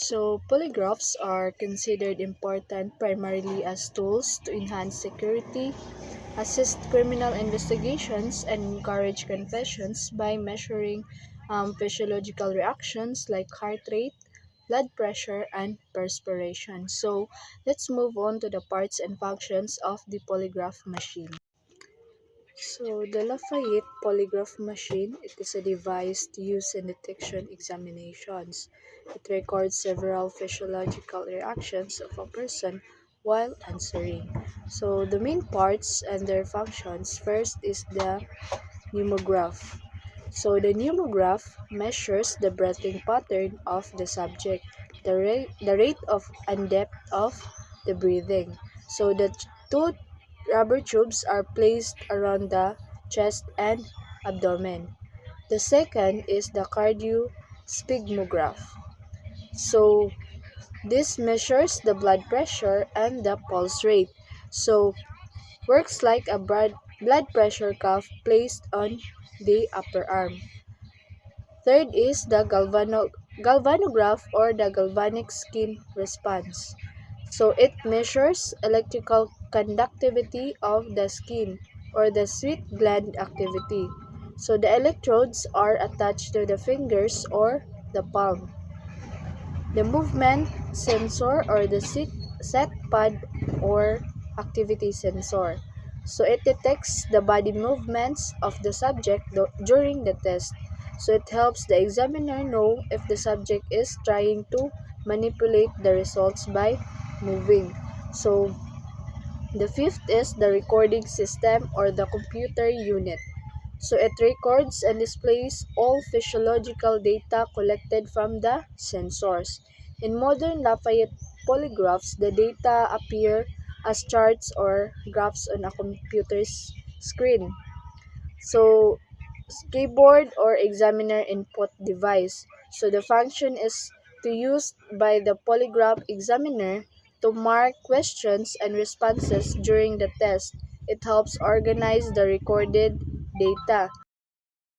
So, polygraphs are considered important primarily as tools to enhance security, assist criminal investigations, and encourage confessions by measuring physiological reactions like heart rate, blood pressure, and perspiration. So, let's move on to the parts and functions of the polygraph machine. So, the Lafayette polygraph machine, it is a device used in detection examinations. It records several physiological reactions of a person while answering. So, the main parts and their functions, first is the pneumograph. So, the pneumograph measures the breathing pattern of the subject, the rate of and depth of the breathing. So, the two rubber tubes are placed around the chest and abdomen. The second is the cardiosphygmograph. So this measures the blood pressure and the pulse rate. So works like a blood pressure cuff placed on the upper arm. Third is the galvanograph or the galvanic skin response. So it measures electrical conductivity of the skin or the sweat gland activity. So the electrodes are attached to the fingers or the palm. The movement sensor or the set pad or activity sensor. So it detects the body movements of the subject during the test. So it helps the examiner know if the subject is trying to manipulate the results by moving. So the fifth is the recording system or the computer unit. So it records and displays all physiological data collected from the sensors. In modern Lafayette polygraphs, the data appear as charts or graphs on a computer's screen. So keyboard or examiner input device. So the function is to use by the polygraph examiner to mark questions and responses during the test. It helps organize the recorded data.